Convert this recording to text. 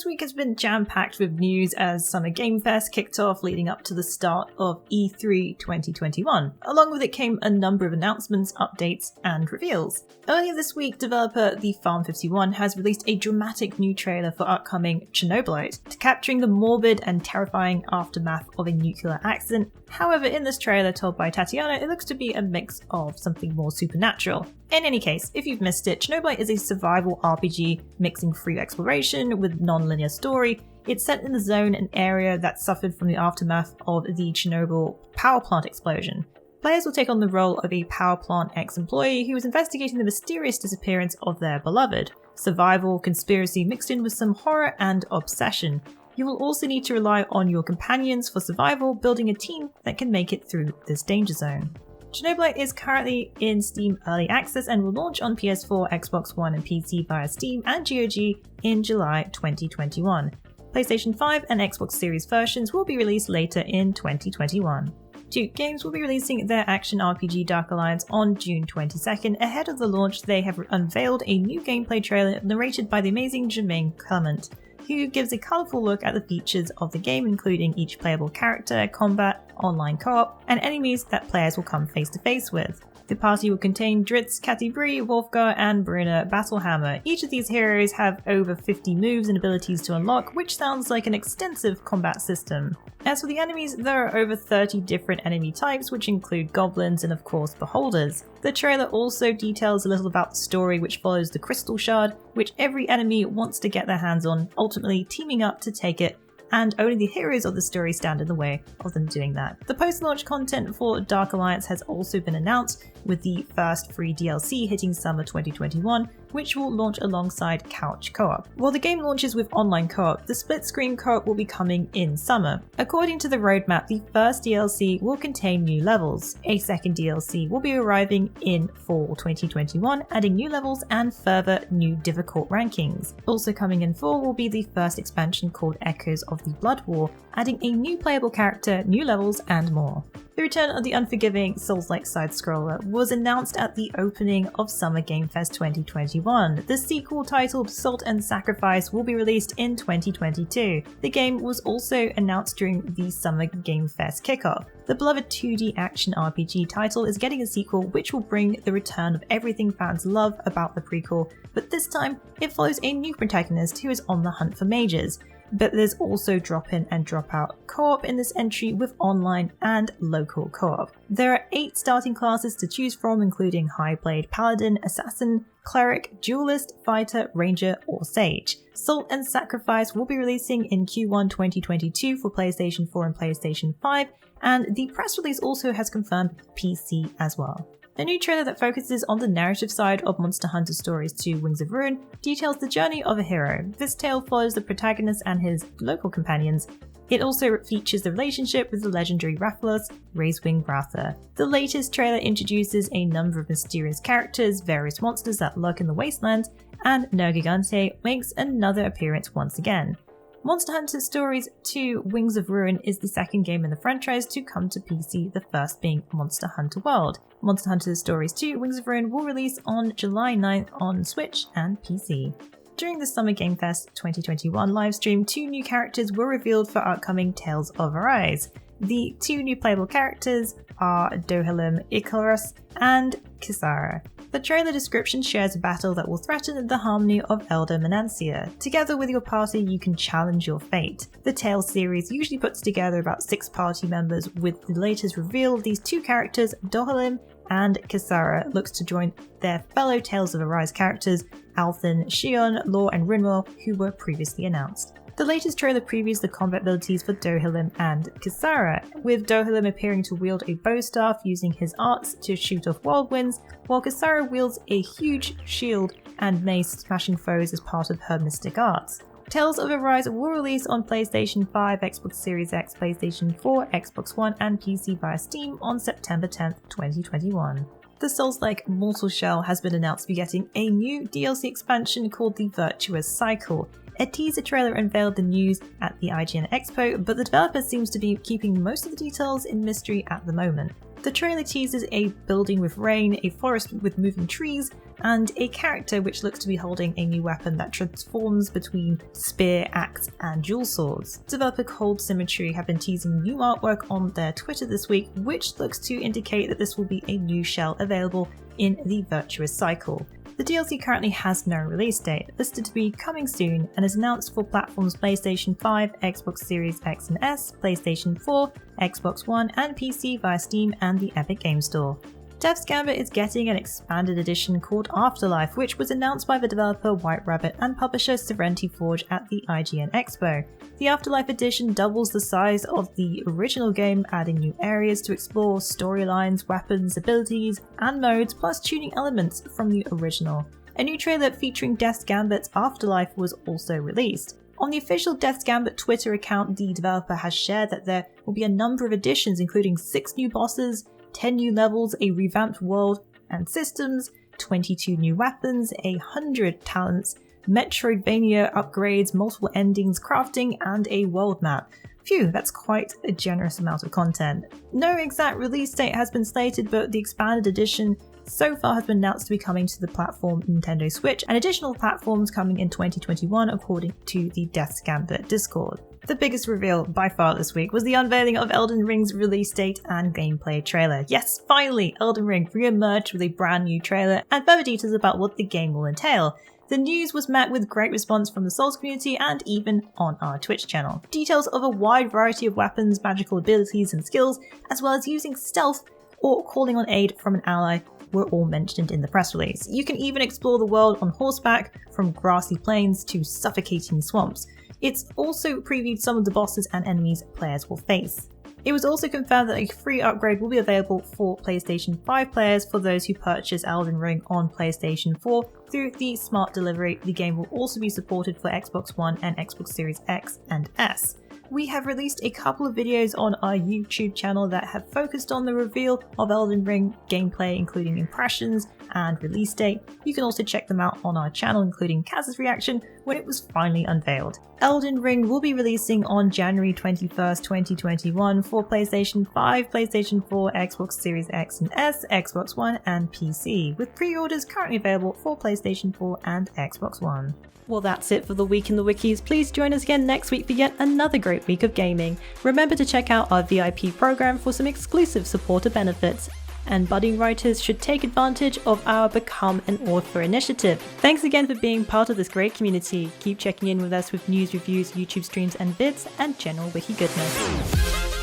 week has been jam-packed with news as Summer Game Fest kicked off leading up to the start of E3 2021. Along with it came a number of announcements, updates, and reveals. Earlier this week, developer The Farm 51 has released a dramatic new trailer for upcoming Chernobylite, capturing the morbid and terrifying aftermath of a nuclear accident. However, in this trailer told by Tatiana, it looks to be a mix of something more supernatural. In any case, if you've missed it, Chernobylite is a survival RPG mixing free exploration with non-linear story. It's set in the zone, an area that suffered from the aftermath of the Chernobyl power plant explosion. Players will take on the role of a power plant ex-employee who is investigating the mysterious disappearance of their beloved. Survival, conspiracy mixed in with some horror and obsession. You will also need to rely on your companions for survival, building a team that can make it through this danger zone. Chernobylite is currently in Steam Early Access and will launch on PS4, Xbox One and PC via Steam and GOG in July 2021. PlayStation 5 and Xbox Series versions will be released later in 2021. 2 games will be releasing their action RPG Dark Alliance on June 22nd. Ahead of the launch, they have unveiled a new gameplay trailer narrated by the amazing Jermaine Clement, who gives a colourful look at the features of the game, including each playable character, combat, online co-op, and enemies that players will come face to face with. The party will contain Dritz, Catibri, Wolfgar, and Bruna Battlehammer. Each of these heroes have over 50 moves and abilities to unlock, which sounds like an extensive combat system. As for the enemies, there are over 30 different enemy types, which include goblins and of course beholders. The trailer also details a little about the story, which follows the Crystal Shard, which every enemy wants to get their hands on, ultimately teaming up to take it, and only the heroes of the story stand in the way of them doing that. The post-launch content for Dark Alliance has also been announced, with the first free DLC hitting summer 2021, which will launch alongside couch co-op. While the game launches with online co-op, the split-screen co-op will be coming in summer. According to the roadmap, the first DLC will contain new levels. A second DLC will be arriving in fall 2021, adding new levels and further new difficult rankings. Also coming in fall will be the first expansion called Echoes of the Blood War, adding a new playable character, new levels, and more. The return of the unforgiving Souls-like side-scroller was announced at the opening of Summer Game Fest 2021. The sequel titled Salt and Sacrifice will be released in 2022. The game was also announced during the Summer Game Fest kickoff. The beloved 2D action RPG title is getting a sequel which will bring the return of everything fans love about the prequel, but this time it follows a new protagonist who is on the hunt for mages. But there's also drop-in and drop-out co-op in this entry with online and local co-op. There are 8 starting classes to choose from, including High Blade, Paladin, Assassin, Cleric, Duelist, Fighter, Ranger, or Sage. Salt and Sacrifice will be releasing in Q1 2022 for PlayStation 4 and PlayStation 5, and the press release also has confirmed PC as well. The new trailer that focuses on the narrative side of Monster Hunter Stories 2 Wings of Ruin details the journey of a hero. This tale follows the protagonist and his local companions. It also features the relationship with the legendary Rathalos, Razewing Ratha. The latest trailer introduces a number of mysterious characters, various monsters that lurk in the wasteland, and Nergigante makes another appearance once again. Monster Hunter Stories 2 Wings of Ruin is the second game in the franchise to come to PC, the first being Monster Hunter World. Monster Hunter Stories 2 Wings of Ruin will release on July 9th on Switch and PC. During the Summer Game Fest 2021 livestream, 2 new characters were revealed for upcoming Tales of Arise. The 2 new playable characters are Dohalim Icarus and Kisara. The trailer description shares a battle that will threaten the harmony of Elder Menancia. Together with your party, you can challenge your fate. The Tales series usually puts together about 6 party members, with the latest reveal of these 2 characters, Dohalim and Kisara, looks to join their fellow Tales of Arise characters, Althen, Shion, Law, and Rinwell, who were previously announced. The latest trailer previews the combat abilities for Dohalim and Kisara, with Dohalim appearing to wield a bow staff using his arts to shoot off whirlwinds, while Kisara wields a huge shield and mace smashing foes as part of her mystic arts. Tales of Arise will release on PlayStation 5, Xbox Series X, PlayStation 4, Xbox One, and PC via Steam on September 10th, 2021. The Souls-like Mortal Shell has been announced to be getting a new DLC expansion called the Virtuous Cycle. A teaser trailer unveiled the news at the IGN Expo, but the developer seems to be keeping most of the details in mystery at the moment. The trailer teases a building with rain, a forest with moving trees, and a character which looks to be holding a new weapon that transforms between spear, axe, and dual swords. Developer Cold Symmetry have been teasing new artwork on their Twitter this week, which looks to indicate that this will be a new shell available in the Virtuous cycle. The DLC currently has no release date, listed to be coming soon, and is announced for platforms PlayStation 5, Xbox Series X and S, PlayStation 4, Xbox One, and PC via Steam and the Epic Games Store. Dev's Gambit is getting an expanded edition called Afterlife, which was announced by the developer White Rabbit and publisher Serenity Forge at the IGN Expo. The Afterlife edition doubles the size of the original game, adding new areas to explore, storylines, weapons, abilities, and modes, plus tuning elements from the original. A new trailer featuring Dev's Gambit's Afterlife was also released. On the official Dev's Gambit Twitter account, the developer has shared that there will be a number of additions, including 6 new bosses, 10 new levels, a revamped world and systems, 22 new weapons, 100 talents, Metroidvania upgrades, multiple endings, crafting, and a world map. Phew, that's quite a generous amount of content. No exact release date has been slated, but the expanded edition so far has been announced to be coming to the platform Nintendo Switch and additional platforms coming in 2021 according to the Dev's Gambit Discord. The biggest reveal by far this week was the unveiling of Elden Ring's release date and gameplay trailer. Yes, finally, Elden Ring re-emerged with a brand new trailer and further details about what the game will entail. The news was met with great response from the Souls community and even on our Twitch channel. Details of a wide variety of weapons, magical abilities and skills, as well as using stealth or calling on aid from an ally were all mentioned in the press release. You can even explore the world on horseback, from grassy plains to suffocating swamps. It's also previewed some of the bosses and enemies players will face. It was also confirmed that a free upgrade will be available for PlayStation 5 players for those who purchase Elden Ring on PlayStation 4 through the Smart Delivery. The game will also be supported for Xbox One and Xbox Series X and S. We have released a couple of videos on our YouTube channel that have focused on the reveal of Elden Ring gameplay, including impressions and release date. You can also check them out on our channel, including Kaz's reaction when it was finally unveiled. Elden Ring will be releasing on January 21st, 2021 for PlayStation 5, PlayStation 4, Xbox Series X and S, Xbox One and PC, with pre-orders currently available for PlayStation 4 and Xbox One. Well, that's it for the Week in the Wikis. Please join us again next week for yet another great week of gaming. Remember to check out our VIP program for some exclusive supporter benefits. And budding writers should take advantage of our Become an Author initiative. Thanks again for being part of this great community. Keep checking in with us with news, reviews, YouTube streams and vids, and general wiki goodness.